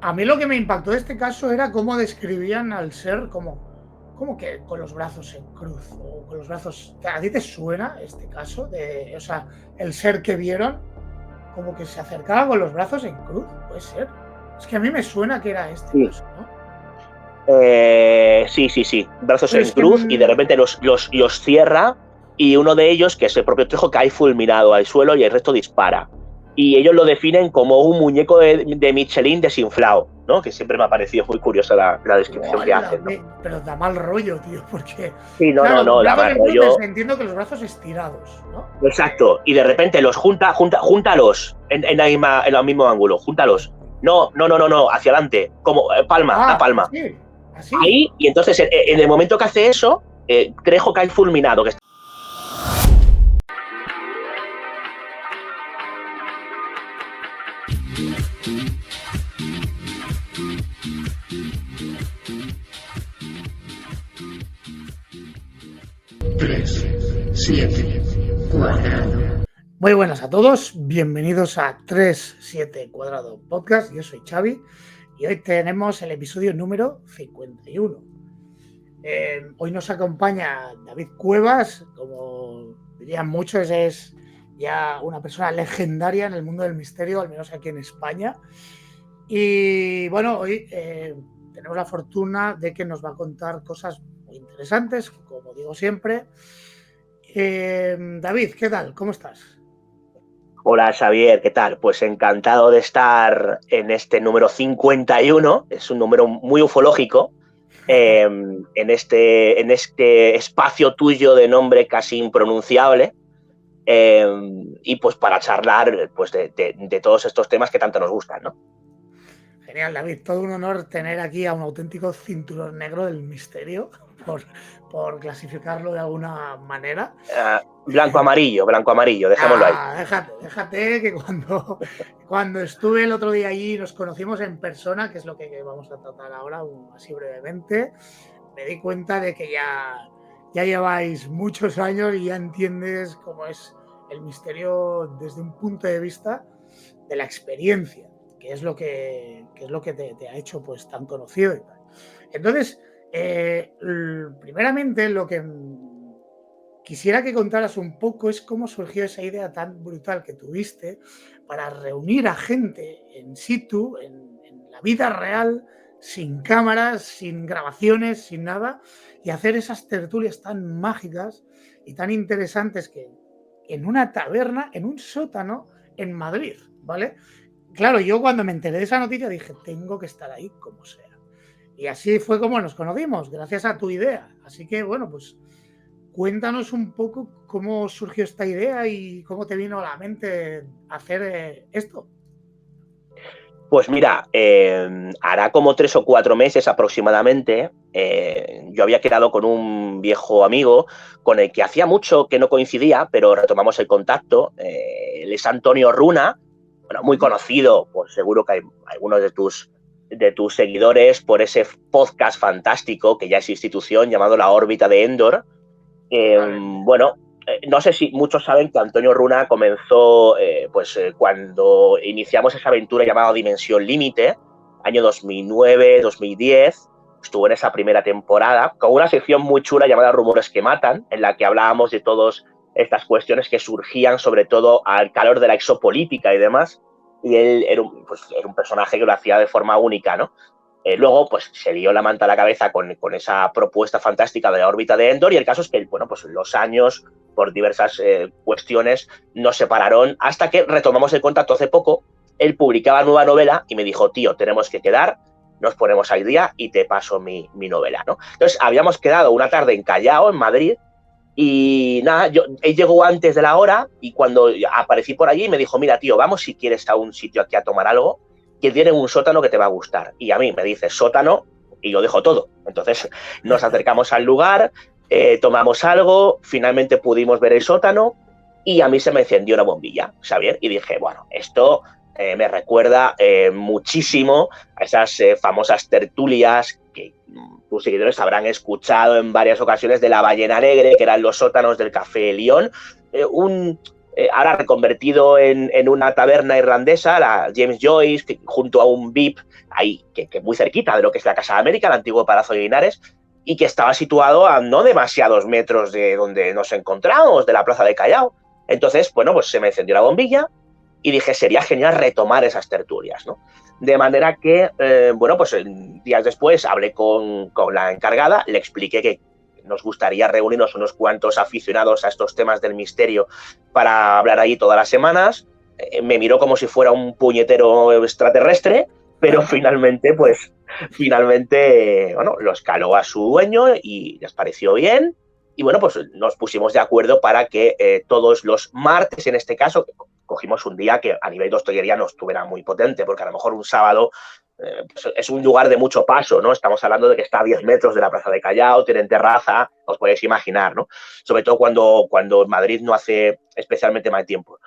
A mí lo que me impactó de este caso era cómo describían al ser como que con los brazos en cruz o con los brazos. ¿A ti te suena este caso? O sea, el ser que vieron como que se acercaba con los brazos en cruz, puede ser. Es que a mí me suena que era este Sí. caso, ¿no? Sí. Brazos Pero en es que cruz y de repente los cierra y uno de ellos, que es el propio Trejo, cae fulminado al suelo y el resto dispara. Y ellos lo definen como un muñeco de Michelin desinflado, ¿no? Que siempre me ha parecido muy curiosa la descripción que hacen, ¿no? Pero da mal rollo, tío, porque, Sí, claro, no, da brazos mal en cruz rollo. entiendo que los brazos estirados, ¿no? Exacto. Y de repente los júntalos en el mismo ángulo, júntalos. No, hacia adelante, como palma a palma. Así. Ahí, y entonces en el momento que hace eso, Trejo cae fulminado. Muy buenas a todos, bienvenidos a 3-7 Cuadrado Podcast. Yo soy Xavi y hoy tenemos el episodio número 51. Hoy nos acompaña David Cuevas, como dirían muchos, es ya una persona legendaria en el mundo del misterio, al menos aquí en España. Y bueno, hoy tenemos la fortuna de que nos va a contar cosas muy interesantes, como digo siempre. David, ¿qué tal? ¿Cómo estás? Hola Xavier, ¿qué tal? Pues encantado de estar en este número 51, es un número muy ufológico, en este espacio tuyo de nombre casi impronunciable, y pues para charlar pues de todos estos temas que tanto nos gustan, ¿no? Genial, David, todo un honor tener aquí a un auténtico cinturón negro del misterio, por clasificarlo de alguna manera. Blanco-amarillo, dejémoslo ahí. Déjate que cuando estuve el otro día allí y nos conocimos en persona, que es lo que vamos a tratar ahora, así brevemente, me di cuenta de que ya lleváis muchos años y ya entiendes cómo es el misterio desde un punto de vista de la experiencia, que es lo que te ha hecho pues tan conocido y tal. Entonces, primeramente lo que quisiera que contaras un poco es cómo surgió esa idea tan brutal que tuviste para reunir a gente en situ, en la vida real, sin cámaras, sin grabaciones, sin nada, y hacer esas tertulias tan mágicas y tan interesantes que en una taberna, en un sótano, en Madrid, ¿vale? Claro, yo cuando me enteré de esa noticia dije, tengo que estar ahí como sea. Y así fue como nos conocimos, gracias a tu idea. Así que, bueno, pues cuéntanos un poco cómo surgió esta idea y cómo te vino a la mente hacer esto. Pues mira, hará como 3 o 4 meses aproximadamente, yo había quedado con un viejo amigo con el que hacía mucho que no coincidía, pero retomamos el contacto. Él es Antonio Runa, bueno, muy conocido, pues seguro que hay algunos de tus seguidores por ese podcast fantástico que ya es institución llamado La órbita de Endor. Bueno, no sé si muchos saben que Antonio Runa comenzó cuando iniciamos esa aventura llamada Dimensión Límite, año 2009-2010, estuvo en esa primera temporada, con una sección muy chula llamada Rumores que Matan, en la que hablábamos de todas estas cuestiones que surgían sobre todo al calor de la exopolítica y demás, y él era un personaje que lo hacía de forma única, ¿no? Luego, pues se lió la manta a la cabeza con esa propuesta fantástica de la órbita de Endor, y el caso es que, bueno, pues los años, por diversas cuestiones, nos separaron hasta que retomamos el contacto hace poco. Él publicaba nueva novela y me dijo, tío, tenemos que quedar, nos ponemos al día y te paso mi novela, ¿no? Entonces, habíamos quedado una tarde en Callao, en Madrid, y nada, él llegó antes de la hora y cuando aparecí por allí me dijo, mira, tío, vamos si quieres a un sitio aquí a tomar algo, que tiene un sótano que te va a gustar. Y a mí me dice sótano y yo dejo todo. Entonces nos acercamos al lugar, tomamos algo, finalmente pudimos ver el sótano y a mí se me encendió una bombilla, ¿sabes? Y dije, bueno, esto me recuerda muchísimo a esas famosas tertulias que tus seguidores habrán escuchado en varias ocasiones de la Ballena Alegre, que eran los sótanos del Café León, ahora reconvertido en una taberna irlandesa, la James Joyce, junto a un VIP, ahí, que muy cerquita de lo que es la Casa de América, el antiguo Palacio de Linares, y que estaba situado a no demasiados metros de donde nos encontramos, de la Plaza de Callao. Entonces, bueno, pues se me encendió la bombilla y dije, sería genial retomar esas tertulias, ¿no? De manera que, bueno, pues días después hablé con la encargada, le expliqué que nos gustaría reunirnos unos cuantos aficionados a estos temas del misterio para hablar ahí todas las semanas. Me miró como si fuera un puñetero extraterrestre, pero finalmente, bueno, lo escaló a su dueño y les pareció bien. Y bueno, pues nos pusimos de acuerdo para que todos los martes, en este caso, cogimos un día que a nivel de hostelería no estuviera muy potente, porque a lo mejor un sábado pues es un lugar de mucho paso, ¿no? Estamos hablando de que está a 10 metros de la Plaza de Callao, tienen terraza, os podéis imaginar, ¿no? Sobre todo cuando en Madrid no hace especialmente mal tiempo.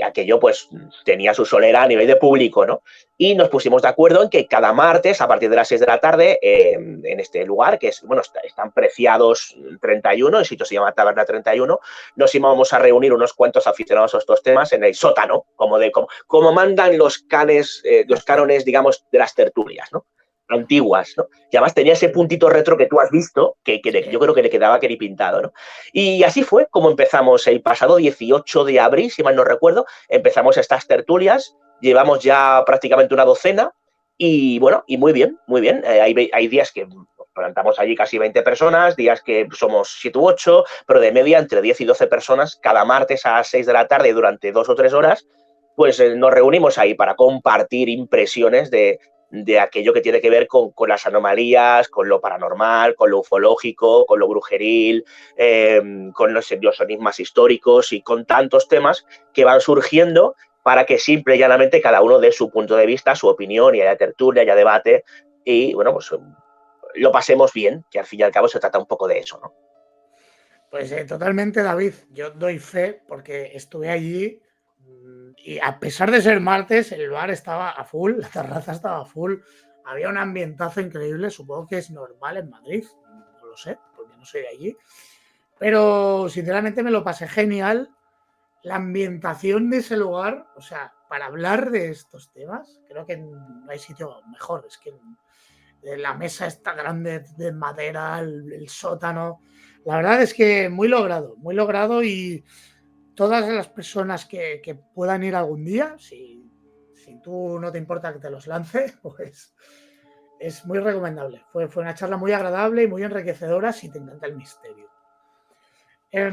Aquello pues tenía su solera a nivel de público, ¿no? Y nos pusimos de acuerdo en que cada martes, a partir de las 6 de la tarde, en este lugar, que es, bueno, están Preciados 31, el sitio se llama Taberna 31, nos íbamos a reunir unos cuantos aficionados a estos temas en el sótano, como mandan los cánones, digamos, de las tertulias, ¿no? Antiguas, ¿no? Y además tenía ese puntito retro que tú has visto, yo creo que le quedaba pintado, ¿no? Y así fue como empezamos el pasado 18 de abril, si mal no recuerdo, empezamos estas tertulias, llevamos ya prácticamente una docena y bueno, y muy bien, muy bien. Hay días que plantamos allí casi 20 personas, días que somos 7 u 8, pero de media entre 10 y 12 personas cada martes a las 6 de la tarde durante 2 o 3 horas, pues nos reunimos ahí para compartir impresiones de aquello que tiene que ver con las anomalías, con lo paranormal, con lo ufológico, con lo brujeril, con los enigmas históricos y con tantos temas que van surgiendo para que simple y llanamente cada uno dé su punto de vista, su opinión, y haya tertulia, haya debate, y bueno, pues lo pasemos bien, que al fin y al cabo se trata un poco de eso, ¿no? Pues totalmente, David. Yo doy fe porque estuve allí y a pesar de ser martes, el bar estaba a full, la terraza estaba a full, había un ambientazo increíble, supongo que es normal en Madrid, no lo sé, porque no soy de allí, pero sinceramente me lo pasé genial. La ambientación de ese lugar, o sea, para hablar de estos temas, creo que no hay sitio mejor. Es que la mesa está grande de madera, el sótano. La verdad es que muy logrado y todas las personas que puedan ir algún día, si tú no te importa que te los lance, pues es muy recomendable. Fue una charla muy agradable y muy enriquecedora si te encanta el misterio.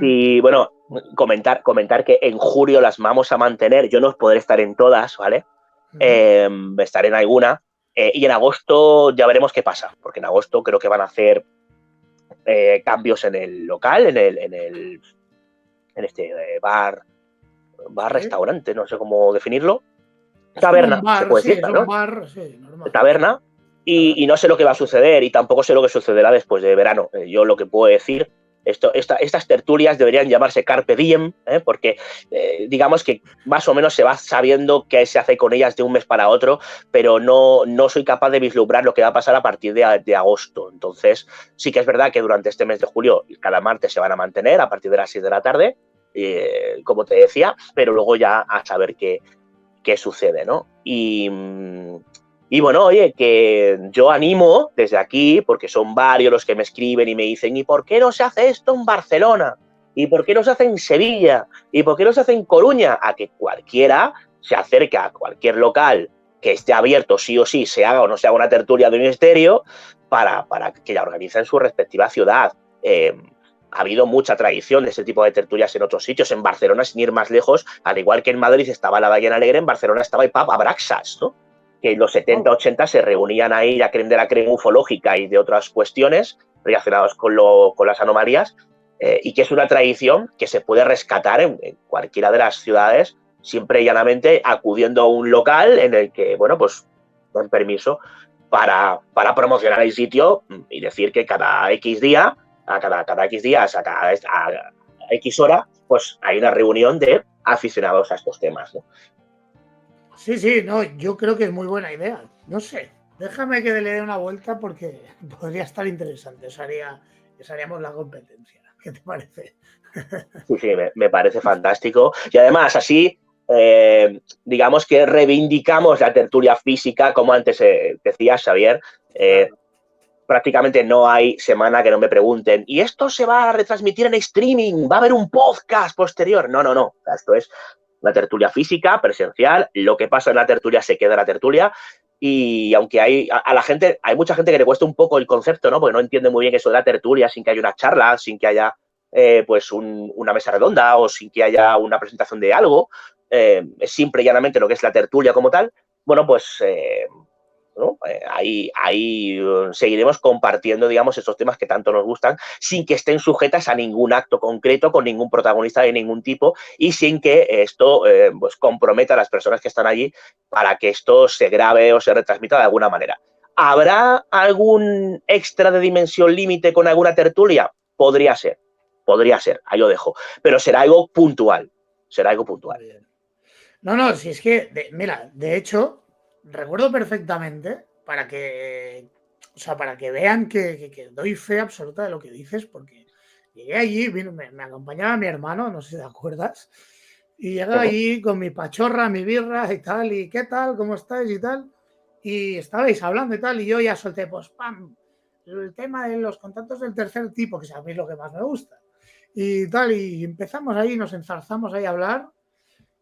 Y bueno, comentar que en julio las vamos a mantener, yo no podré estar en todas, ¿vale? Estaré en alguna, y en agosto ya veremos qué pasa, porque en agosto creo que van a hacer cambios en el local, en este restaurante, no sé cómo definirlo. Es como un Taberna, se bar, puede sí, decir, es un ¿no? bar, sí, normal. Taberna. Y no sé lo que va a suceder y tampoco sé lo que sucederá después de verano. Yo lo que puedo decir, estas tertulias deberían llamarse Carpe Diem, porque digamos que más o menos se va sabiendo qué se hace con ellas de un mes para otro, pero no soy capaz de vislumbrar lo que va a pasar a partir de agosto. Entonces, sí que es verdad que durante este mes de julio cada martes se van a mantener a partir de las 6 de la tarde, como te decía, pero luego ya a saber qué sucede, ¿no? Y bueno, oye, que yo animo desde aquí, porque son varios los que me escriben y me dicen, ¿y por qué no se hace esto en Barcelona? ¿Y por qué no se hace en Sevilla? ¿Y por qué no se hace en Coruña? A que cualquiera se acerque a cualquier local que esté abierto sí o sí, se haga o no se haga una tertulia de misterio, para que la organice en su respectiva ciudad. Ha habido mucha tradición de ese tipo de tertulias en otros sitios. En Barcelona, sin ir más lejos, al igual que en Madrid estaba la Ballena Alegre, en Barcelona estaba el pub Abraxas, ¿no? Que en los 70, 80 se reunían ahí la crema de la crema ufológica y de otras cuestiones relacionadas con las anomalías, y que es una tradición que se puede rescatar en cualquiera de las ciudades, siempre y llanamente acudiendo a un local en el que, bueno, pues dan permiso para promocionar el sitio y decir que cada X día, a cada X días, a X hora, pues hay una reunión de aficionados a estos temas, ¿no? Sí, no, yo creo que es muy buena idea. No sé, déjame que le dé una vuelta porque podría estar interesante. Eso haríamos la competencia. ¿Qué te parece? Sí, me parece fantástico. Y además, así, digamos que reivindicamos la tertulia física, como antes decías, Xavier. Claro. Prácticamente no hay semana que no me pregunten, ¿y esto se va a retransmitir en streaming? ¿Va a haber un podcast posterior? No. Esto es una tertulia física, presencial. Lo que pasa en la tertulia se queda en la tertulia. Y aunque a la gente, hay mucha gente que le cuesta un poco el concepto, ¿no? Porque no entiende muy bien eso de la tertulia sin que haya una charla, sin que haya pues una mesa redonda o sin que haya una presentación de algo. Es simple y llanamente lo que es la tertulia como tal. Bueno, pues ¿no? Ahí seguiremos compartiendo, digamos, esos temas que tanto nos gustan, sin que estén sujetas a ningún acto concreto, con ningún protagonista de ningún tipo y sin que esto pues comprometa a las personas que están allí para que esto se grabe o se retransmita de alguna manera. ¿Habrá algún extra de dimensión límite con alguna tertulia? Podría ser, ahí lo dejo, pero será algo puntual, Muy bien. No, si es que, mira, de hecho, recuerdo perfectamente para que vean que doy fe absoluta de lo que dices, porque llegué allí, me acompañaba mi hermano, no sé si te acuerdas, y llegué allí con mi pachorra, mi birra y tal, y ¿qué tal? ¿Cómo estáis? Y tal, y estabais hablando y tal, y yo ya solté, pues, ¡pam! El tema de los contactos del tercer tipo, que es a mí lo que más me gusta, y tal, y empezamos ahí, nos enzarzamos ahí a hablar.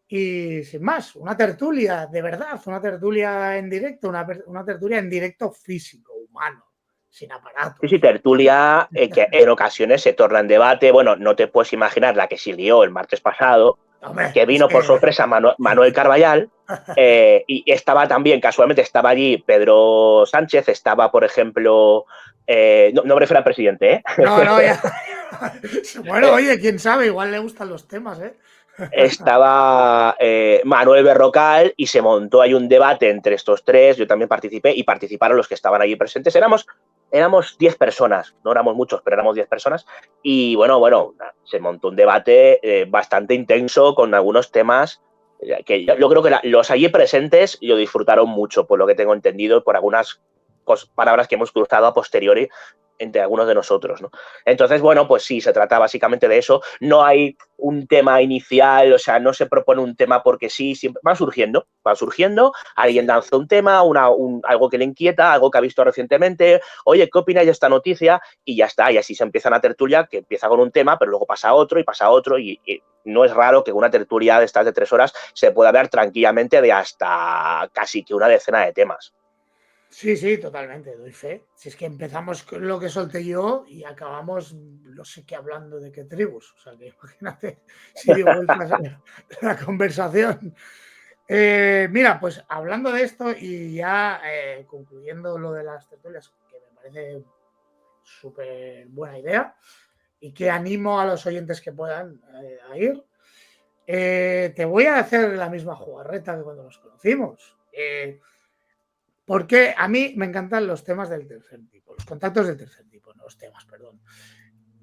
Y sin más, una tertulia de verdad, una tertulia en directo, una tertulia en directo físico, humano, sin aparatos. Sí, tertulia que en ocasiones se torna en debate. Bueno, no te puedes imaginar la que se lió el martes pasado, Hombre, que es vino por que... sorpresa Manuel Carballal, y estaba también, casualmente estaba allí Pedro Sánchez, estaba, por ejemplo, no me refiero al presidente, ¿eh? No, ya. Bueno, oye, quién sabe, igual le gustan los temas, ¿eh? Estaba Manuel Berrocal y se montó ahí un debate entre estos tres. Yo también participé y participaron los que estaban allí presentes. Éramos 10 personas, no éramos muchos, pero éramos 10 personas. Y bueno, se montó un debate bastante intenso con algunos temas que yo creo que los allí presentes lo disfrutaron mucho, por lo que tengo entendido, por algunas palabras que hemos cruzado a posteriori entre algunos de nosotros, ¿no? Entonces, bueno, pues sí, se trata básicamente de eso. No hay un tema inicial, o sea, no se propone un tema porque sí, siempre van surgiendo, alguien lanza un tema, algo que le inquieta, algo que ha visto recientemente, oye, ¿qué opináis de esta noticia? Y ya está, y así se empieza una tertulia que empieza con un tema, pero luego pasa otro, y no es raro que una tertulia de estas de 3 horas se pueda hablar tranquilamente de hasta casi que una decena de temas. Sí, totalmente, doy fe. Si es que empezamos con lo que solté yo y acabamos, no sé qué, hablando de qué tribus. O sea, que imagínate si dio vueltas la conversación. Mira, pues hablando de esto y ya concluyendo lo de las tertulias, que me parece súper buena idea y que animo a los oyentes que puedan a ir, te voy a hacer la misma jugarreta que cuando nos conocimos. Porque a mí me encantan los temas del tercer tipo, los contactos del tercer tipo, no los temas, perdón.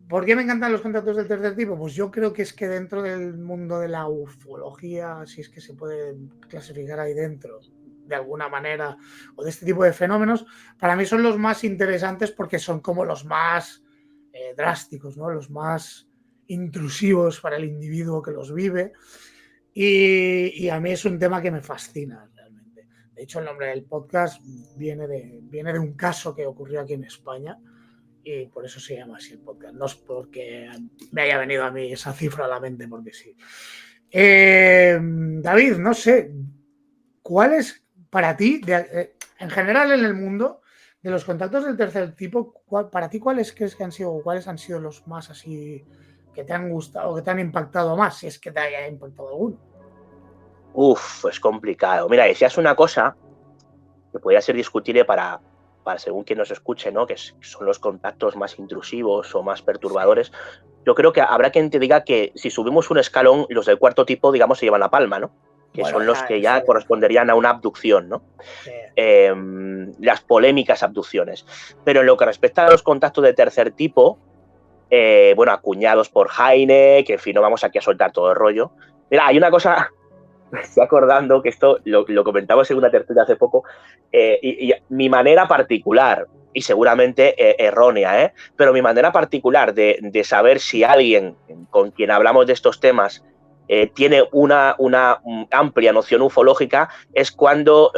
¿Por qué me encantan los contactos del tercer tipo? Pues yo creo que es que dentro del mundo de la ufología, si es que se puede clasificar ahí dentro de alguna manera, o de este tipo de fenómenos, para mí son los más interesantes porque son como los más drásticos, ¿no? Los más intrusivos para el individuo que los vive. Y a mí es un tema que me fascina realmente. De hecho, el nombre del podcast viene de un caso que ocurrió aquí en España y por eso se llama así el podcast. No es porque me haya venido a mí esa cifra a la mente, porque sí. David, no sé, ¿cuál es para ti, en general en el mundo, de los contactos del tercer tipo, para ti cuáles crees que han sido, cuáles han sido los más así que te han gustado, que te han impactado más, si es que te haya impactado alguno? Es complicado. Mira, decías una cosa que podría ser discutible para según quien nos escuche, ¿no? Que son los contactos más intrusivos o más perturbadores. Sí. Yo creo que habrá quien te diga que si subimos un escalón, los del cuarto tipo, digamos, se llevan la palma, ¿no? Que bueno, son los que ya corresponderían a una abducción, ¿no? Sí. Las polémicas abducciones. Pero en lo que respecta a los contactos de tercer tipo, bueno, acuñados por Heine, que en fin, no vamos aquí a soltar todo el rollo. Mira, hay una cosa, me estoy acordando que esto lo comentamos en una tertulia hace poco, y mi manera particular y seguramente errónea, ¿eh? Pero mi manera particular de saber si alguien con quien hablamos de estos temas tiene una amplia noción ufológica es cuando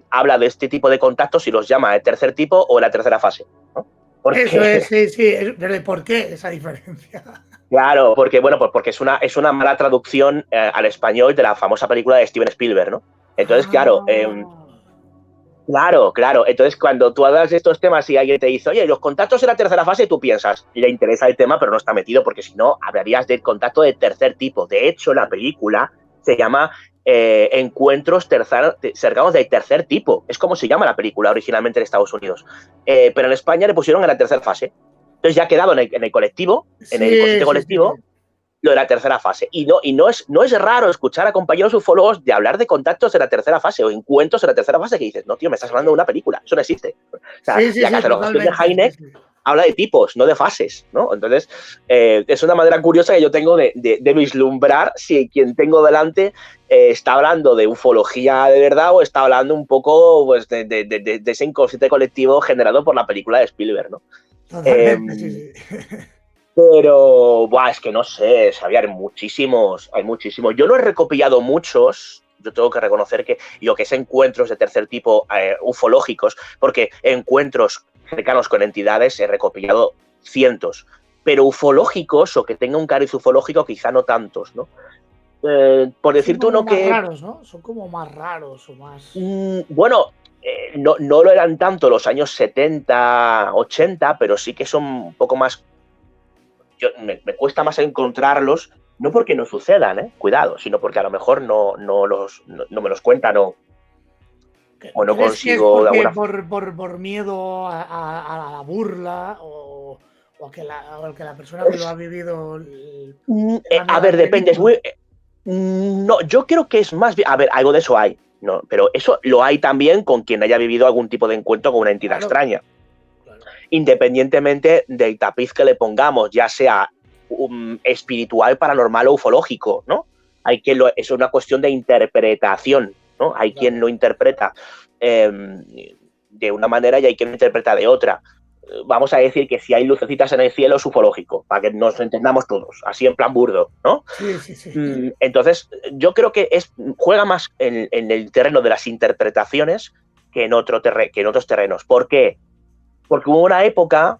habla de este tipo de contactos y los llama de tercer tipo o la tercera fase, ¿no? Eso es, Porque, sí. Pero ¿por qué esa diferencia? claro, porque, bueno, pues porque es una mala traducción al español de la famosa película de Steven Spielberg, ¿no? Entonces, claro, Ah, claro. Entonces, cuando tú hablas de estos temas y alguien te dice, oye, los contactos en la tercera fase, tú piensas, le interesa el tema, pero no está metido, porque si no, hablarías del contacto de tercer tipo. De hecho, la película se llama Encuentros cercanos del tercer tipo. Es como se llama la película originalmente en Estados Unidos. Pero en España le pusieron en la tercera fase. Entonces ya ha quedado en el colectivo, en el sí, consciente sí, sí, sí. colectivo, lo de la tercera fase. Y no es raro escuchar a compañeros ufólogos de hablar de contactos de la tercera fase o encuentros de la tercera fase que dices, no, tío, me estás hablando de una película, eso no existe. O sea, Sí, sí, la sí, catalogación de totalmente. Sí, Hynek sí. habla de tipos, no de fases, ¿no? Entonces, es una manera curiosa que yo tengo de vislumbrar si quien tengo delante está hablando de ufología de verdad o está hablando un poco pues, de ese inconsciente colectivo generado por la película de Spielberg, ¿no? Eh, Totalmente, sí, sí. pero, buah, es que no sé, Xavier, hay muchísimos. Yo no he recopilado muchos, yo tengo que reconocer que lo que es encuentros de tercer tipo ufológicos, porque encuentros cercanos con entidades he recopilado cientos, pero ufológicos o que tenga un cariz ufológico quizá no tantos, ¿no? Por Son decirte como uno más que, raros, ¿no? Son como más raros o más. bueno, no lo eran tanto los años 70, 80, pero sí que son un poco más me cuesta más encontrarlos, no porque no sucedan, cuidado, sino porque a lo mejor no me los cuentan o no ¿Crees que es consigo de porque alguna por miedo a la burla o a que la persona que lo ha vivido tenga A miedo ver, al depende, es ridículo? muy... No, yo creo que es más bien... A ver, algo de eso hay, no, pero eso lo hay también con quien haya vivido algún tipo de encuentro con una entidad Claro, extraña, claro. independientemente del tapiz que le pongamos, ya sea espiritual, paranormal o ufológico, ¿no? Es una cuestión de interpretación, ¿no? Hay quien Claro. lo interpreta eh, de una manera y hay quien lo interpreta de otra. Vamos a decir que si hay lucecitas en el cielo es ufológico, para que nos entendamos todos, así en plan burdo, ¿no? Sí, sí, sí. Entonces, yo creo que juega más en el terreno de las interpretaciones que en otros terrenos. ¿Por qué? Porque hubo una época,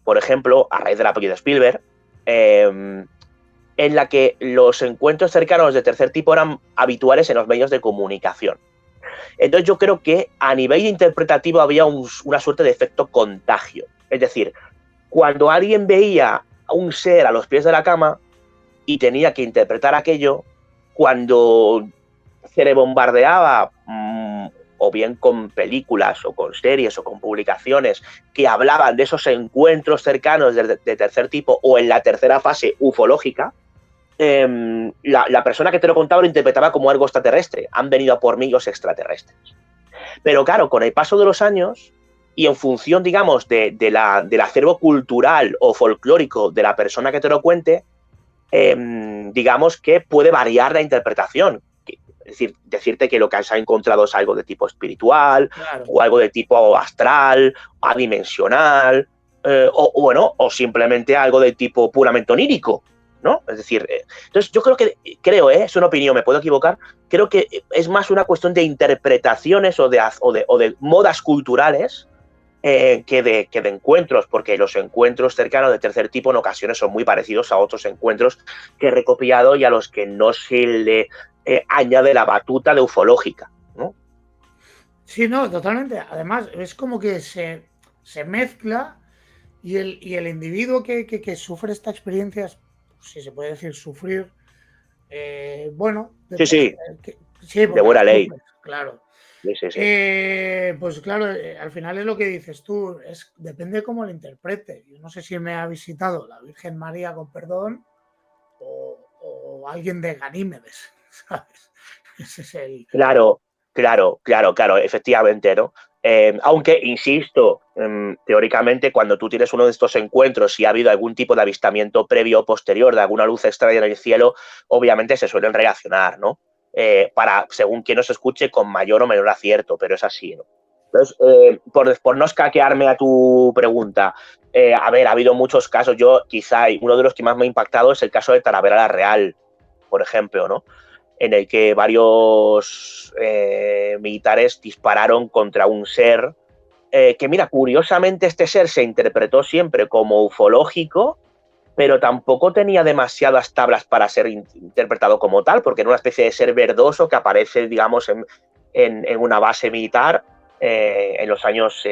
por ejemplo, a raíz de la película de Spielberg, en la que los encuentros cercanos de tercer tipo eran habituales en los medios de comunicación. Entonces yo creo que a nivel interpretativo había una suerte de efecto contagio. Es decir, cuando alguien veía a un ser a los pies de la cama y tenía que interpretar aquello, cuando se le bombardeaba o bien con películas o con series o con publicaciones que hablaban de esos encuentros cercanos de tercer tipo o en la tercera fase ufológica, la persona que te lo contaba lo interpretaba como algo extraterrestre. Han venido a por mí los extraterrestres. Pero claro, con el paso de los años y en función, digamos, del acervo cultural o folclórico de la persona que te lo cuente, digamos que puede variar la interpretación. Es decir, decirte que lo que se ha encontrado es algo de tipo espiritual, Claro. o algo de tipo astral, adimensional, o simplemente algo de tipo puramente onírico, ¿no? Es decir, entonces yo creo, es una opinión, me puedo equivocar, creo que es más una cuestión de interpretaciones o de modas culturales que de encuentros, porque los encuentros cercanos de tercer tipo en ocasiones son muy parecidos a otros encuentros que he recopilado y a los que no se le añade la batuta de ufológica, ¿no? Sí, no, totalmente. Además, es como que se mezcla y el individuo que sufre esta experiencia, si se puede decir sufrir, bueno, Sí, sí, sí, de porque la buena ley. sufres, claro. Sí, sí, sí. Pues claro, al final es lo que dices tú, depende cómo lo interprete. Yo no sé si me ha visitado la Virgen María con perdón o alguien de Ganímedes, ¿sabes? Ese es el. Claro, efectivamente, ¿no? Aunque, insisto, teóricamente, cuando tú tienes uno de estos encuentros y ha habido algún tipo de avistamiento previo o posterior de alguna luz extraña en el cielo, obviamente se suelen reaccionar, ¿no? Según quien nos escuche, con mayor o menor acierto, pero es así, ¿no? Entonces, por no escaquearme a tu pregunta, a ver, ha habido muchos casos. Yo, quizá, uno de los que más me ha impactado es el caso de Talavera la Real, por ejemplo, ¿no? En el que varios militares dispararon contra un ser que, mira, curiosamente este ser se interpretó siempre como ufológico, pero tampoco tenía demasiadas tablas para ser interpretado como tal, porque era una especie de ser verdoso que aparece, digamos, en una base militar en los años,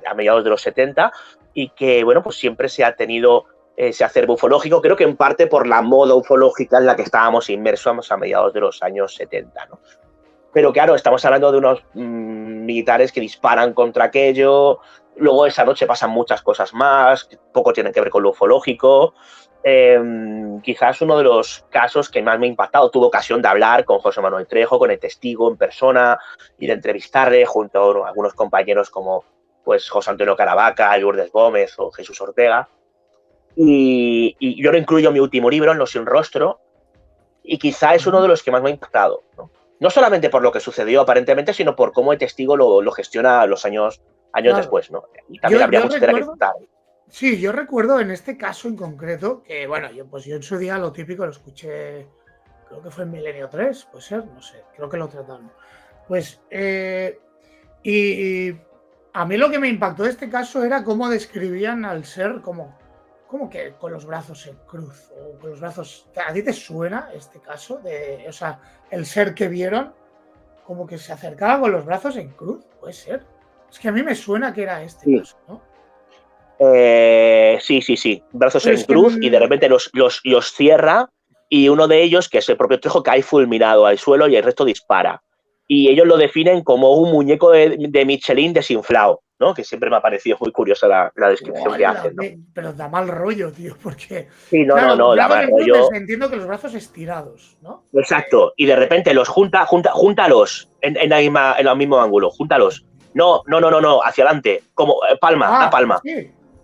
a mediados de los 70, y que, bueno, pues siempre se ha tenido ese acervo ufológico, creo que en parte por la moda ufológica en la que estábamos inmersos a mediados de los años 70, ¿no? Pero claro, estamos hablando de unos militares que disparan contra aquello, luego esa noche pasan muchas cosas más, que poco tienen que ver con lo ufológico. Quizás uno de los casos que más me ha impactado, tuve ocasión de hablar con José Manuel Trejo, con el testigo en persona, y de entrevistarle junto a algunos compañeros como pues, José Antonio Caravaca, Lourdes Gómez o Jesús Ortega. Y yo lo incluyo en mi último libro, en Los Sin Rostro, y quizá es uno de los que más me ha impactado, ¿no? No solamente por lo que sucedió aparentemente, sino por cómo el testigo lo gestiona los años Claro. después, ¿no? Y también habría mucha tela que contar. Sí, yo recuerdo en este caso en concreto que, bueno, yo en su día lo típico lo escuché, creo que fue en Milenio 3, puede ser, no sé, creo que lo trataron. Pues, y a mí lo que me impactó de este caso era cómo describían al ser como que con los brazos en cruz, o con los brazos. ¿A ti te suena este caso? O sea, el ser que vieron, como que se acercaba con los brazos en cruz, puede ser. Es que a mí me suena que era este caso, ¿no? Sí. Brazos en cruz y de repente los cierra y uno de ellos, que es el propio Trejo, cae fulminado al suelo y el resto dispara. Y ellos lo definen como un muñeco de Michelin desinflado, ¿no? Que siempre me ha parecido muy curiosa la descripción que hacen, ¿no? Pero da mal rollo, tío, porque... Sí, no, da mal rollo. Entiendo que los brazos estirados, ¿no? Exacto, y de repente los júntalos en el mismo ángulo, júntalos. No, hacia adelante, como palma, da palma.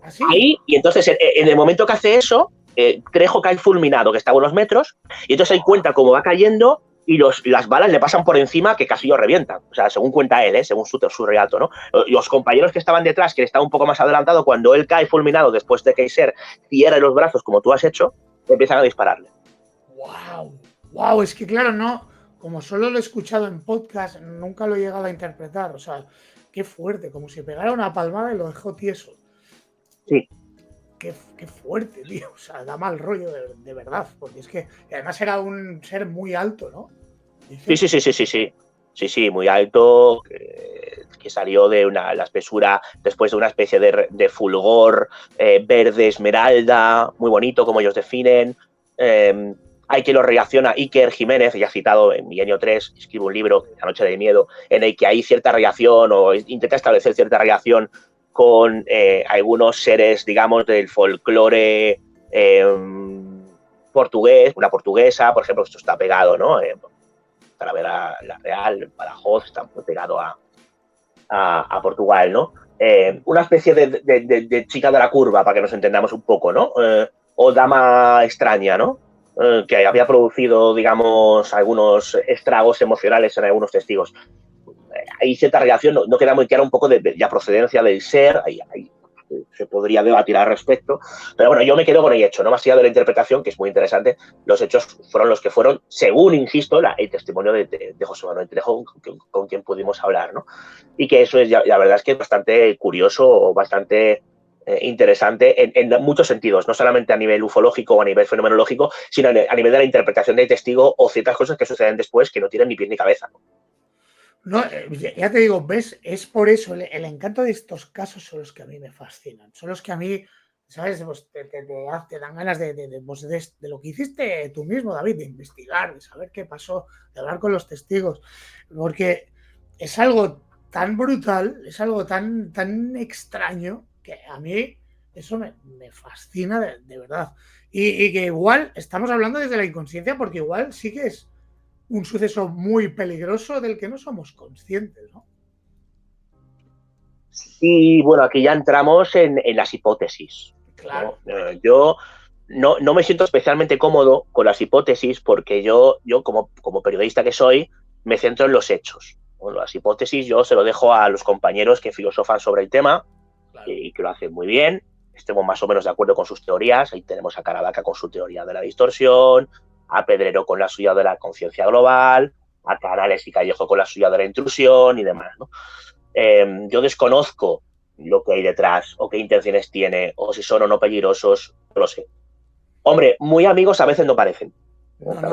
Así. Ahí, y entonces en el momento que hace eso, Trejo cae fulminado, que está a unos metros, y entonces él cuenta cómo va cayendo y las balas le pasan por encima que casi lo revientan. O sea, según cuenta él, según su relato, ¿no? Los compañeros que estaban detrás, que estaban un poco más adelantado, cuando él cae fulminado después de que Ser cierre los brazos, como tú has hecho, empiezan a dispararle. ¡Wow! Es que claro, no, como solo lo he escuchado en podcast, nunca lo he llegado a interpretar. O sea, qué fuerte, como si pegara una palmada y lo dejó tieso. Sí. Qué fuerte, tío. O sea, da mal rollo de verdad. Porque es que además era un ser muy alto, ¿no? Sí, muy alto, que salió de la espesura después de una especie de fulgor verde esmeralda, muy bonito, como ellos definen. Hay que lo reacciona Iker Jiménez, ya citado en Milenio 3, escribe un libro, La Noche del Miedo, en el que hay cierta reacción o intenta establecer cierta reacción con algunos seres, digamos, del folclore portugués, una portuguesa, por ejemplo, esto está pegado, ¿no? Talavera la Real, Badajoz, está muy pegado a Portugal, ¿no? Una especie de chica de la curva, para que nos entendamos un poco, ¿no? O dama extraña, ¿no? Que había producido, digamos, algunos estragos emocionales en algunos testigos. Hay cierta relación, no queda muy clara un poco de la procedencia del ser, ahí se podría debatir al respecto, pero bueno, yo me quedo con el hecho, no más allá de la interpretación, que es muy interesante. Los hechos fueron los que fueron, según, insisto, el testimonio de José Manuel Trejo, con quien pudimos hablar, ¿no? Y que eso es, la verdad es que es bastante curioso, bastante interesante en muchos sentidos, no solamente a nivel ufológico o a nivel fenomenológico, sino a nivel de la interpretación del testigo o ciertas cosas que suceden después que no tienen ni pies ni cabeza, ¿no? No, ya te digo, ¿ves? Es por eso el encanto de estos casos son los que a mí me fascinan. Son los que a mí, ¿sabes? Pues te dan ganas de lo que hiciste tú mismo, David, de investigar, de saber qué pasó, de hablar con los testigos. Porque es algo tan brutal, es algo tan extraño que a mí eso me fascina de verdad. Y que igual estamos hablando desde la inconsciencia porque igual sí que es un suceso muy peligroso del que no somos conscientes, ¿no? Sí, bueno, aquí ya entramos en las hipótesis. Claro. ¿No? Yo no me siento especialmente cómodo con las hipótesis porque yo como periodista que soy, me centro en los hechos. Bueno, las hipótesis yo se lo dejo a los compañeros que filosofan sobre el tema, claro, y que lo hacen muy bien. Estemos más o menos de acuerdo con sus teorías. Ahí tenemos a Caravaca con su teoría de la distorsión, a Pedrero con la suya de la conciencia global, a Canales y Callejo con la suya de la intrusión y demás, ¿no? Yo desconozco lo que hay detrás o qué intenciones tiene o si son o no peligrosos, no lo sé. Hombre, muy amigos a veces no parecen.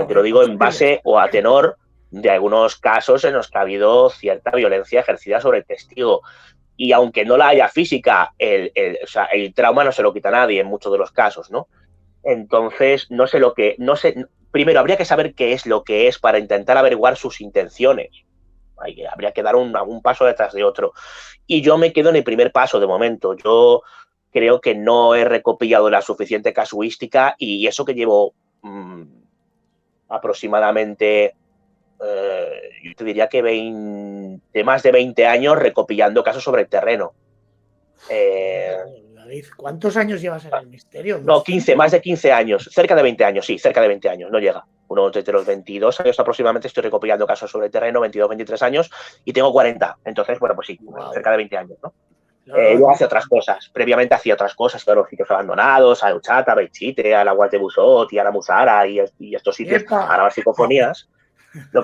Te lo digo en base o a tenor de algunos casos en los que ha habido cierta violencia ejercida sobre el testigo. Y aunque no la haya física, o sea, el trauma no se lo quita a nadie en muchos de los casos, ¿no? Entonces, no sé. Primero, habría que saber qué es lo que es para intentar averiguar sus intenciones. Habría que dar un paso detrás de otro. Y yo me quedo en el primer paso de momento. Yo creo que no he recopilado la suficiente casuística y eso que llevo aproximadamente, yo te diría que más de 20 años recopilando casos sobre el terreno. David, ¿cuántos años llevas en el misterio? No, 15, más de 15 años, cerca de 20 años, sí, cerca de 20 años, no llega. Desde los 22 años aproximadamente estoy recopilando casos sobre el terreno, 22, 23 años, y tengo 40. Entonces, bueno, pues sí, wow, cerca de 20 años, ¿no? Yo hacía otras cosas, previamente hacía otras cosas, a los sitios abandonados, a Uchata, a Belchite, a la Guas de Busot y a la Musara y estos sitios, a grabar psicofonías. Lo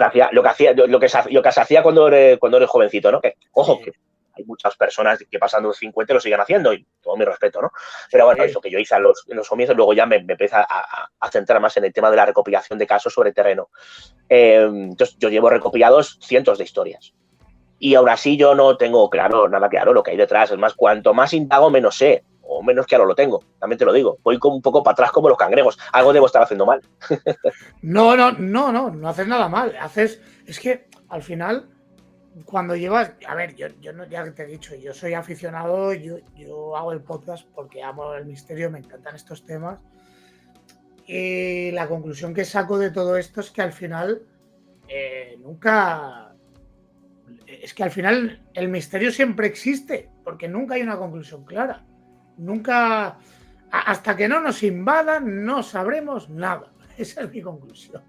que se hacía cuando eres jovencito, ¿no? Que, ojo, que hay muchas personas que pasando los 50 lo siguen haciendo y todo mi respeto, ¿no? Pero bueno, eso que yo hice en los comienzos, luego ya me empecé a centrar más en el tema de la recopilación de casos sobre terreno. Entonces, yo llevo recopilados cientos de historias. Y ahora sí yo no tengo nada claro lo que hay detrás. Es más, cuanto más indago, menos sé. O menos claro lo tengo. También te lo digo. Voy como un poco para atrás como los cangrejos. Algo debo estar haciendo mal. No haces nada mal. Es que al final, cuando llevas... A ver, yo no, ya te he dicho, yo soy aficionado, yo hago el podcast porque amo el misterio, me encantan estos temas. Y la conclusión que saco de todo esto es que al final es que al final el misterio siempre existe, porque nunca hay una conclusión clara. Nunca, hasta que no nos invadan, no sabremos nada. Esa es mi conclusión.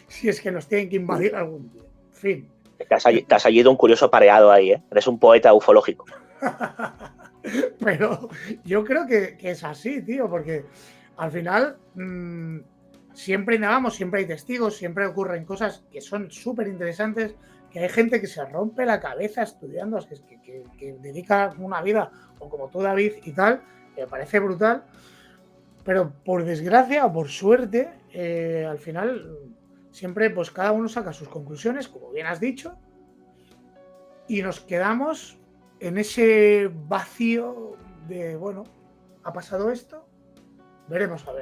Si es que nos tienen que invadir algún día. En fin. Te has salido un curioso pareado ahí, ¿eh? Eres un poeta ufológico. Pero yo creo que es así, tío, porque al final siempre indagamos, siempre hay testigos, siempre ocurren cosas que son súper interesantes, que hay gente que se rompe la cabeza estudiando, que dedica una vida, o como tú, David, y tal, que me parece brutal, pero por desgracia o por suerte, al final siempre pues cada uno saca sus conclusiones, como bien has dicho, y nos quedamos en ese vacío de, bueno, ¿ha pasado esto? Veremos a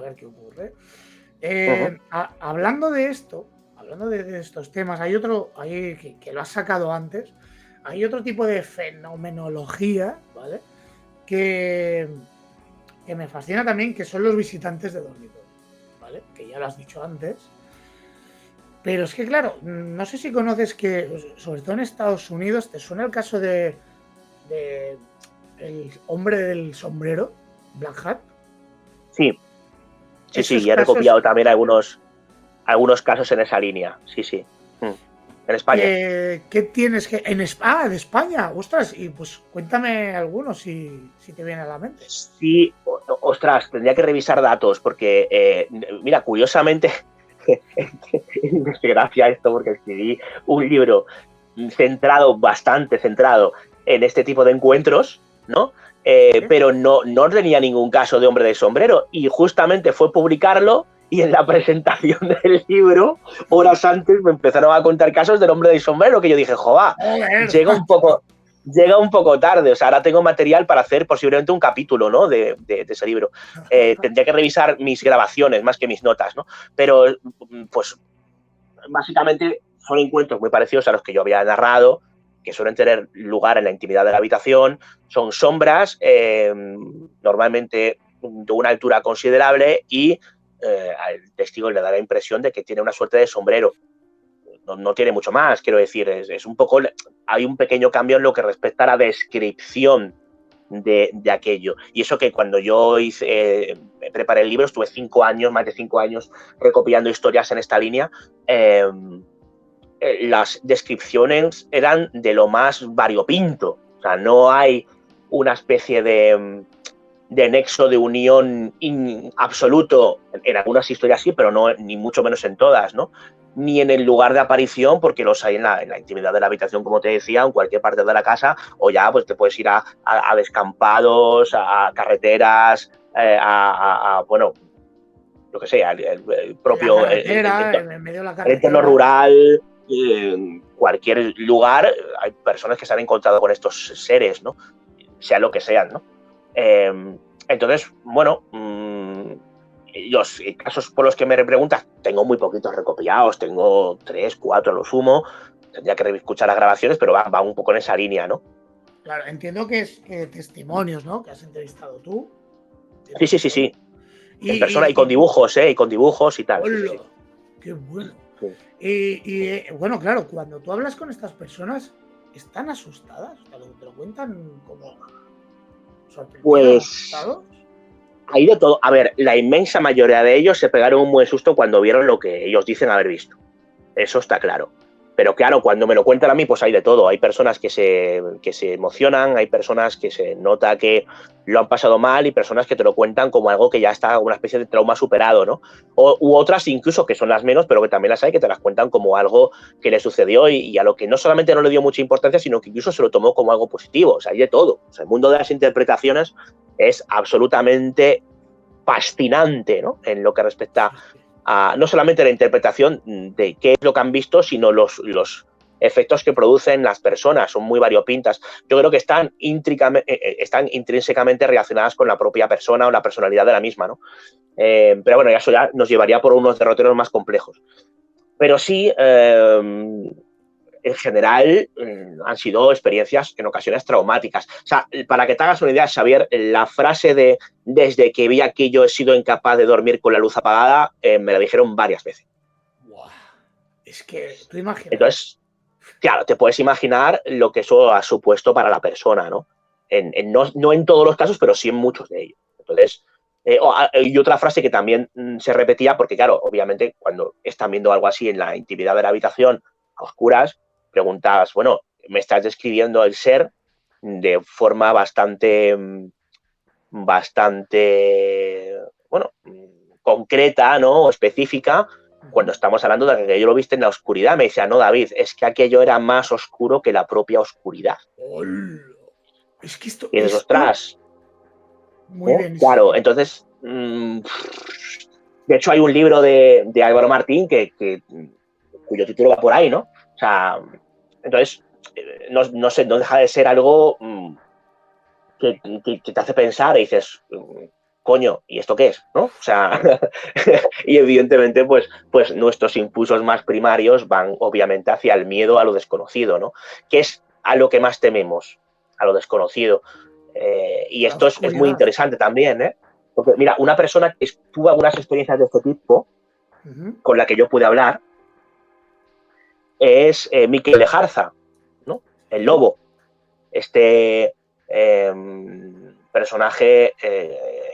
ver qué ocurre. Hablando de esto, hablando de estos temas, hay otro ahí que lo has sacado antes, hay otro tipo de fenomenología, ¿vale? Que me fascina también, que son los visitantes de dormitorio, ¿vale? Que ya lo has dicho antes. Pero es que, claro, no sé si conoces que, sobre todo en Estados Unidos, ¿te suena el caso de el hombre del sombrero, Black Hat? Sí, y he recopilado también algunos casos en esa línea, sí. En España. ¿Qué tienes que...? de España, ostras, y pues cuéntame algunos si te viene a la mente. Sí, ostras, tendría que revisar datos porque, mira, curiosamente, me hace gracia esto porque escribí un libro bastante centrado en este tipo de encuentros, ¿no? Pero no tenía ningún caso de hombre de sombrero y justamente fue publicarlo y en la presentación del libro, horas antes, me empezaron a contar casos del hombre de sombrero que yo dije, joder, llega un poco tarde, o sea, ahora tengo material para hacer posiblemente un capítulo, ¿no? de ese libro. Tendría que revisar mis grabaciones más que mis notas, ¿no? Pero, pues, básicamente son encuentros muy parecidos a los que yo había narrado, que suelen tener lugar en la intimidad de la habitación, son sombras, normalmente de una altura considerable y al testigo le da la impresión de que tiene una suerte de sombrero. No tiene mucho más, quiero decir, es un poco, hay un pequeño cambio en lo que respecta a la descripción de aquello. Y eso que cuando yo preparé el libro, estuve más de 5 años recopilando historias en esta línea, las descripciones eran de lo más variopinto. O sea, no hay una especie de nexo de unión absoluto. En algunas historias sí, pero no, ni mucho menos en todas, ¿no? Ni en el lugar de aparición, porque los hay en la intimidad de la habitación, como te decía, en cualquier parte de la casa, o ya pues te puedes ir a descampados, a carreteras, bueno, lo que sea, el propio en medio de la el entorno carretera. rural, cualquier lugar, hay personas que se han encontrado con estos seres, ¿no? Sea lo que sean, ¿no? Entonces, bueno, los casos por los que me preguntas, tengo muy poquitos recopilados, tengo 3, 4 a lo sumo, tendría que escuchar las grabaciones, pero va un poco en esa línea, ¿no? Claro, entiendo que es testimonios, ¿no? Que has entrevistado tú. Sí. En persona y con dibujos, y con dibujos y tal. ¡Hola! Sí. ¡Qué bueno! Sí. Y bueno, claro, cuando tú hablas con estas personas, ¿están asustadas? ¿Te lo cuentan como sorprendidas, Pues asustados? hay de todo. A ver, la inmensa mayoría de ellos se pegaron un buen susto cuando vieron lo que ellos dicen haber visto. Eso está claro. Pero claro, cuando me lo cuentan a mí, pues hay de todo. Hay personas que se emocionan, hay personas que se nota que lo han pasado mal y personas que te lo cuentan como algo que ya está, una especie de trauma superado, ¿no? U otras incluso que son las menos, pero que también las hay, que te las cuentan como algo que le sucedió y a lo que no solamente no le dio mucha importancia, sino que incluso se lo tomó como algo positivo. O sea, hay de todo. O sea, el mundo de las interpretaciones es absolutamente fascinante, ¿no? En lo que respecta a no solamente la interpretación de qué es lo que han visto, sino los efectos que producen las personas. Son muy variopintas. Yo creo que están intrínsecamente relacionadas con la propia persona o la personalidad de la misma, ¿no? Pero bueno, eso ya nos llevaría por unos derroteros más complejos. Pero sí, en general, han sido experiencias en ocasiones traumáticas. O sea, para que te hagas una idea, Xavier, la frase de desde que vi aquello he sido incapaz de dormir con la luz apagada, me la dijeron varias veces. Wow. Es que tú imaginas. Entonces, claro, te puedes imaginar lo que eso ha supuesto para la persona, ¿no? No en todos los casos, pero sí en muchos de ellos. Entonces, y otra frase que también se repetía, porque claro, obviamente cuando están viendo algo así en la intimidad de la habitación, a oscuras, preguntas, bueno, me estás describiendo el ser de forma bastante, bueno, concreta, ¿no? O específica, cuando estamos hablando de que yo lo viste en la oscuridad. Me decía, no, David, es que aquello era más oscuro que la propia oscuridad. ¡Hola! Es que esto... Y dices, ostras. Muy bien. Claro, entonces, de hecho hay un libro de Álvaro Martín cuyo título va por ahí, ¿no? O sea, entonces, no sé, no deja de ser algo que te hace pensar y dices, coño, ¿y esto qué es? ¿No? O sea, y evidentemente, pues nuestros impulsos más primarios van obviamente hacia el miedo a lo desconocido, ¿no? Que es a lo que más tememos, a lo desconocido. Y esto es muy interesante también, ¿eh? Porque, mira, una persona que tuvo algunas experiencias de este tipo, con la que yo pude hablar, es Miquel Lejarza, ¿no? El lobo. Este personaje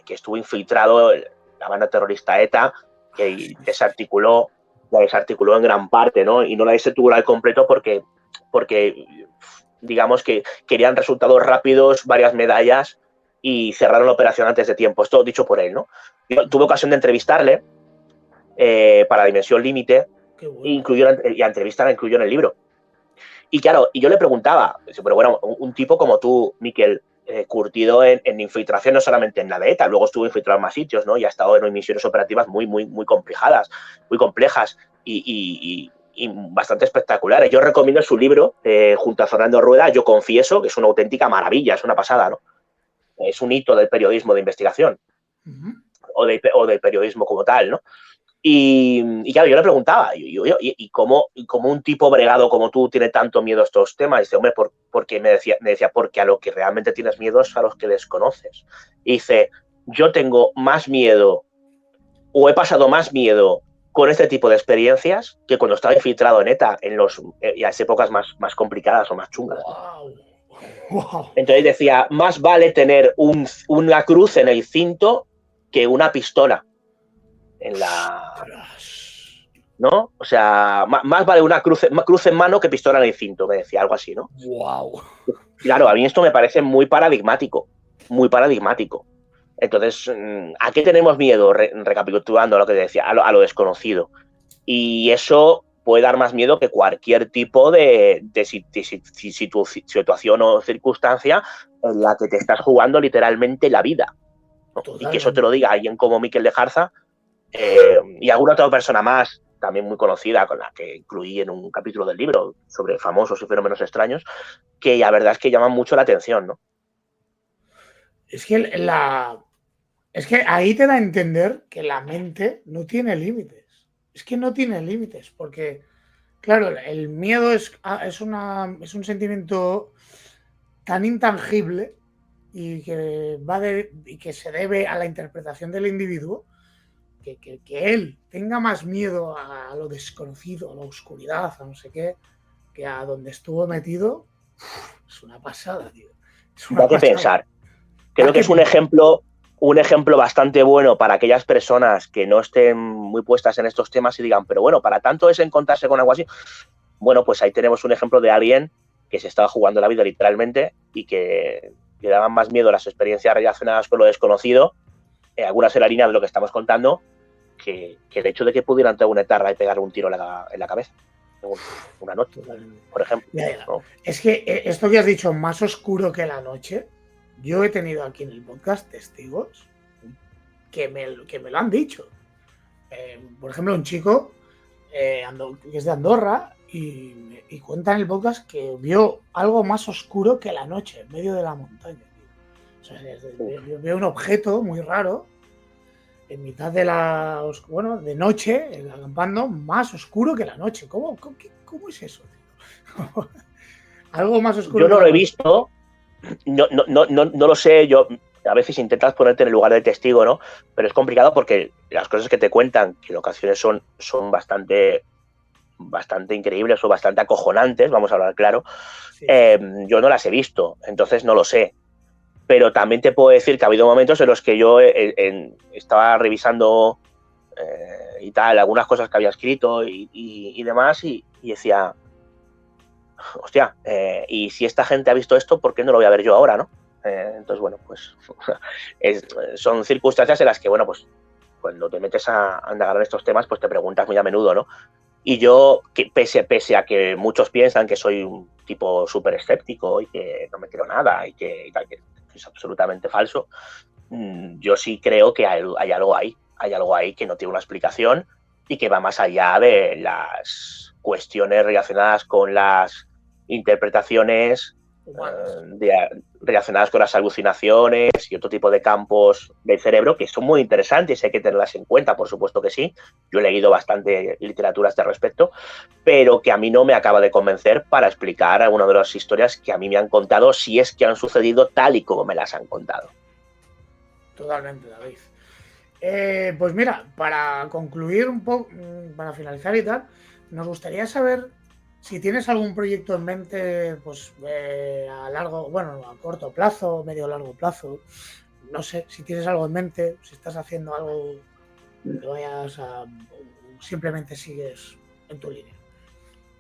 que estuvo infiltrado en la banda terrorista ETA, que desarticuló en gran parte, ¿no? Y no la desarticuló al completo porque digamos que querían resultados rápidos, varias medallas y cerraron la operación antes de tiempo. Esto dicho por él, ¿no? Yo tuve ocasión de entrevistarle para Dimensión Límite y la entrevista la incluyó en el libro. Y claro, y yo le preguntaba, pero bueno, un tipo como tú, Miquel, curtido en infiltración, no solamente en la de ETA, luego estuvo infiltrado en más sitios, ¿no? Y ha estado en misiones operativas muy complejas y bastante espectaculares. Yo recomiendo su libro, junto a Fernando Rueda, Yo Confieso, que es una auténtica maravilla, es una pasada, ¿no? Es un hito del periodismo de investigación o del periodismo como tal, ¿no? Y claro, yo le preguntaba, ¿y cómo un tipo bregado como tú tiene tanto miedo a estos temas? Y dice, hombre, porque me decía, porque a lo que realmente tienes miedo es a los que desconoces. Y dice, yo tengo más miedo, o he pasado más miedo con este tipo de experiencias que cuando estaba infiltrado en ETA, en las épocas más complicadas o más chungas. Wow. Entonces decía, más vale tener una cruz en el cinto que una pistola en la ¿no? O sea, más vale una cruz en mano que pistola en el cinto, me decía, algo así, ¿no? Wow. Claro, a mí esto me parece muy paradigmático, muy paradigmático. Entonces, ¿a qué tenemos miedo? Recapitulando lo que te decía, a lo desconocido. Y eso puede dar más miedo que cualquier tipo de situación o circunstancia en la que te estás jugando literalmente la vida, ¿no? Y que eso te Totalmente. lo diga alguien como Miquel de Jarza y alguna otra persona más, también muy conocida, con la que incluí en un capítulo del libro sobre famosos y fenómenos extraños, que la verdad es que llaman mucho la atención, ¿no? Es que es que ahí te da a entender que la mente no tiene límites. Es que no tiene límites, porque, claro, el miedo es un sentimiento tan intangible y que se debe a la interpretación del individuo, que él tenga más miedo a lo desconocido, a la oscuridad, a no sé qué, que a donde estuvo metido, es una pasada, tío. Es una Da que pasada. pensar. Da Creo que que es pensar. un ejemplo bastante bueno para aquellas personas que no estén muy puestas en estos temas y digan, pero bueno, para tanto es encontrarse con algo así. Bueno, pues ahí tenemos un ejemplo de alguien que se estaba jugando la vida literalmente y que le daban más miedo las experiencias relacionadas con lo desconocido, algunas en la línea de lo que estamos contando, que el hecho de que pudieran entrar una etarra y pegarle un tiro en la cabeza una noche, Totalmente. por ejemplo, Ya, ya. ¿no? Es que esto que has dicho, más oscuro que la noche, yo he tenido aquí en el podcast testigos que me lo han dicho. Por ejemplo, un chico que es de Andorra y cuenta en el podcast que vio algo más oscuro que la noche en medio de la montaña. Tío. O sea, veo un objeto muy raro en mitad de bueno, de noche, acampando, más oscuro que la noche. ¿Cómo es eso? Tío? Algo más oscuro Yo que no la lo he noche. visto, no lo sé, yo a veces intentas ponerte en el lugar del testigo, ¿no? Pero es complicado porque las cosas que te cuentan, que en ocasiones son bastante increíbles o bastante acojonantes, vamos a hablar claro, Sí, sí, sí. yo no las he visto, entonces no lo sé. Pero también te puedo decir que ha habido momentos en los que yo estaba revisando y tal, algunas cosas que había escrito y demás, y decía, hostia, y si esta gente ha visto esto, ¿por qué no lo voy a ver yo ahora, no? Entonces, bueno, pues son circunstancias en las que, bueno, pues cuando te metes a indagar en estos temas, pues te preguntas muy a menudo, ¿no? Y yo, que pese a que muchos piensan que soy un tipo súper escéptico y que no me creo nada y tal, que es absolutamente falso, yo sí creo que hay algo ahí que no tiene una explicación y que va más allá de las cuestiones relacionadas con las interpretaciones Humanas. relacionadas con las alucinaciones y otro tipo de campos del cerebro que son muy interesantes y hay que tenerlas en cuenta, por supuesto que sí. Yo he leído bastante literatura a este respecto, pero que a mí no me acaba de convencer para explicar alguna de las historias que a mí me han contado, si es que han sucedido tal y como me las han contado. Totalmente, David. Pues mira, para concluir un poco, para finalizar y tal, nos gustaría saber si tienes algún proyecto en mente, pues a largo, bueno, a corto plazo, medio largo plazo. No sé si tienes algo en mente, si estás haciendo algo que vayas a. O simplemente sigues en tu línea.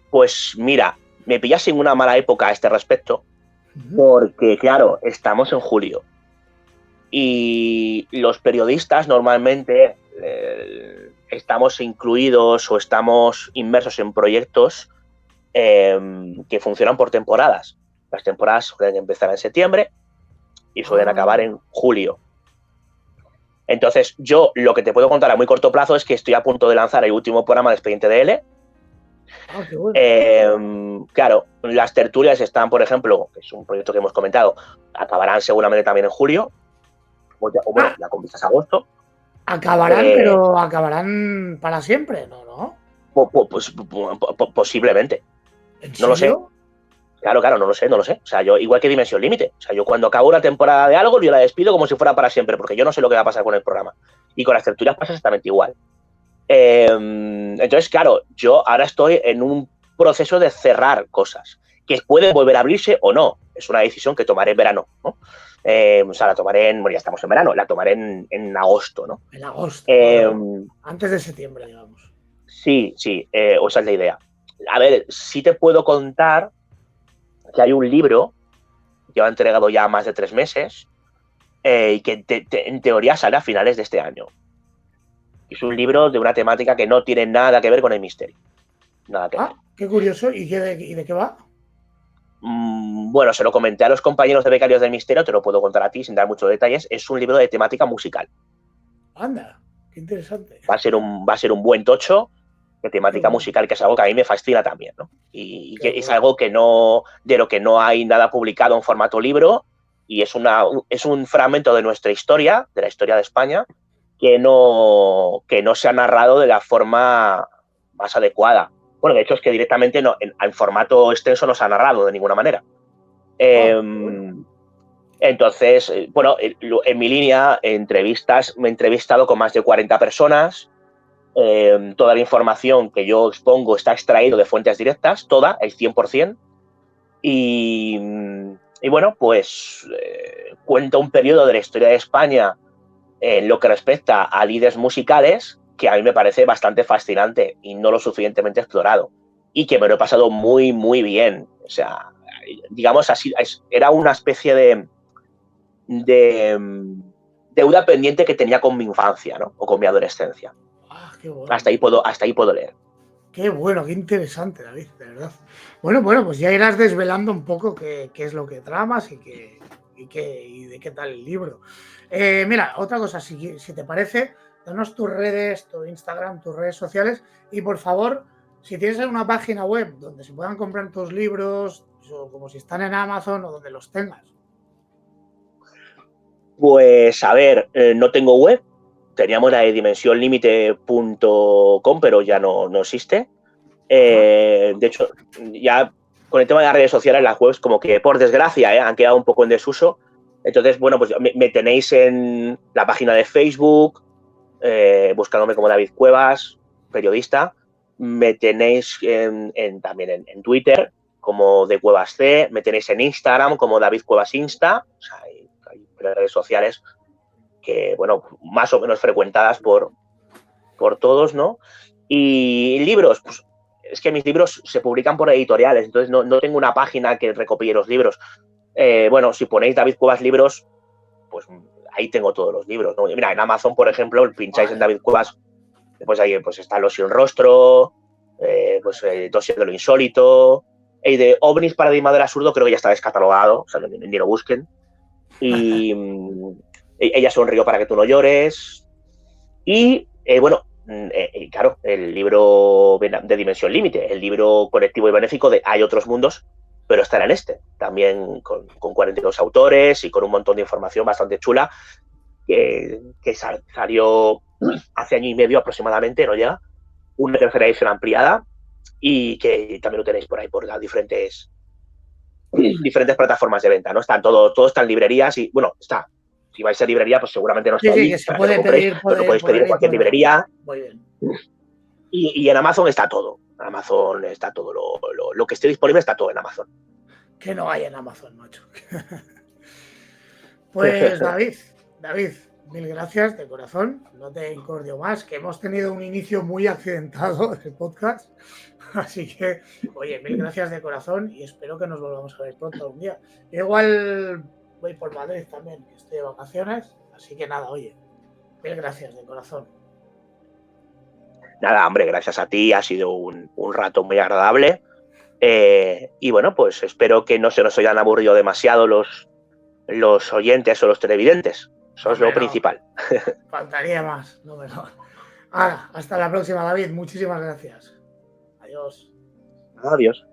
Pues mira, me pillas en una mala época a este respecto, Uh -huh. porque claro, estamos en julio y los periodistas normalmente estamos incluidos o estamos inmersos en proyectos que funcionan por temporadas. Las temporadas suelen empezar en septiembre y suelen acabar Ah, en julio. Entonces, yo lo que te puedo contar a muy corto plazo es que estoy a punto de lanzar el último programa de Expediente DL. qué bueno. Claro, las tertulias están, por ejemplo, que es un proyecto que hemos comentado, acabarán seguramente también en julio, o bueno, Ah, la conquista es agosto. acabarán, pero acabarán para siempre, ¿no? ¿No? Pues, posiblemente, ¿En no lo sé. serio? Claro, no lo sé. O sea, yo, igual que Dimensión Límite. O sea, yo cuando acabo una temporada de algo, yo la despido como si fuera para siempre, porque yo no sé lo que va a pasar con el programa. Y con las tertulias pasa exactamente igual. Entonces, claro, yo ahora estoy en un proceso de cerrar cosas, que pueden volver a abrirse o no. Es una decisión que tomaré en verano, ¿no? O sea, la tomaré bueno, ya estamos en verano, la tomaré en agosto, ¿no? En agosto. Eh, Antes de septiembre, digamos. Sí, o esa es la idea. A ver, sí te puedo contar que hay un libro que ha entregado ya más de 3 meses y que en teoría sale a finales de este año. Es un libro de una temática que no tiene nada que ver con el misterio. Nada que ver. Qué curioso. ¿Y de qué va? Bueno, se lo comenté a los compañeros de Becarios del Misterio, te lo puedo contar a ti sin dar muchos detalles. Es un libro de temática musical. Anda, qué interesante. Va a ser un buen tocho de temática musical, que es algo que a mí me fascina también, ¿no? Y que es algo que de lo que no hay nada publicado en formato libro, y es un fragmento de nuestra historia, de la historia de España, que no se ha narrado de la forma más adecuada. Bueno, de hecho es que directamente en formato extenso no se ha narrado de ninguna manera. Bueno. Entonces, bueno, en mi línea, entrevistas, me he entrevistado con más de 40 personas. Toda la información que yo expongo está extraído de fuentes directas, toda, el 100%. Y bueno, pues cuenta un periodo de la historia de España en lo que respecta a líderes musicales que a mí me parece bastante fascinante y no lo suficientemente explorado. Y que me lo he pasado muy, muy bien. O sea, digamos así, era una especie de deuda pendiente que tenía con mi infancia, ¿no? O con mi adolescencia. Qué bueno. Hasta ahí puedo leer. Qué bueno, qué interesante, David, de verdad. Bueno, pues ya irás desvelando un poco qué es lo que tramas y de qué tal el libro. Mira, otra cosa, si te parece, danos tus redes, tu Instagram, tus redes sociales y por favor, si tienes una página web donde se puedan comprar tus libros, o como si están en Amazon o donde los tengas. Pues a ver, no tengo web. Teníamos la de dimensionlimite.com, pero ya no existe. De hecho, ya con el tema de las redes sociales, las webs como que por desgracia han quedado un poco en desuso. Entonces, bueno, pues me tenéis en la página de Facebook, buscándome como David Cuevas, periodista. Me tenéis también en Twitter como de Cuevas C. Me tenéis en Instagram como David Cuevas Insta. O sea, hay redes sociales que, bueno, más o menos frecuentadas por todos, ¿no? Y libros, pues es que mis libros se publican por editoriales, entonces no tengo una página que recopile los libros. Bueno, si ponéis David Cuevas libros, pues ahí tengo todos los libros, ¿no? Mira, en Amazon, por ejemplo, pincháis en David Cuevas, pues ahí pues está Los sin rostro, Dossier de lo insólito, y de OVNIs Paradigma del absurdo creo que ya está descatalogado, o sea, ni lo busquen. Y Ella sonrió para que tú no llores. Y bueno, claro, el libro de Dimensión Límite, el libro colectivo y benéfico de Hay otros mundos, pero estará en este, también con 42 autores y con un montón de información bastante chula que salió hace año y medio aproximadamente, no llega, una tercera edición ampliada y que también lo tenéis por ahí, por las diferentes plataformas de venta, ¿no? Todo está en librerías y, bueno, está. Si vais a librería, pues seguramente no está ahí, que se puede pedir, lo podéis pedir en cualquier librería. Muy bien. Y en Amazon está todo. En Amazon está todo. Lo que esté disponible está todo en Amazon. Que no hay en Amazon, macho. Pues David, mil gracias de corazón. No te incordio más, que hemos tenido un inicio muy accidentado del podcast. Así que, oye, mil gracias de corazón y espero que nos volvamos a ver pronto un día. Yo igual voy por Madrid también, que estoy de vacaciones. Así que nada, oye, mil gracias de corazón. Nada, hombre, gracias a ti. Ha sido un rato muy agradable. Y bueno, pues espero que no se nos hayan aburrido demasiado los oyentes o los televidentes. Eso es lo principal. Faltaría más, no mejor. Ahora, hasta la próxima, David. Muchísimas gracias. Adiós. Adiós.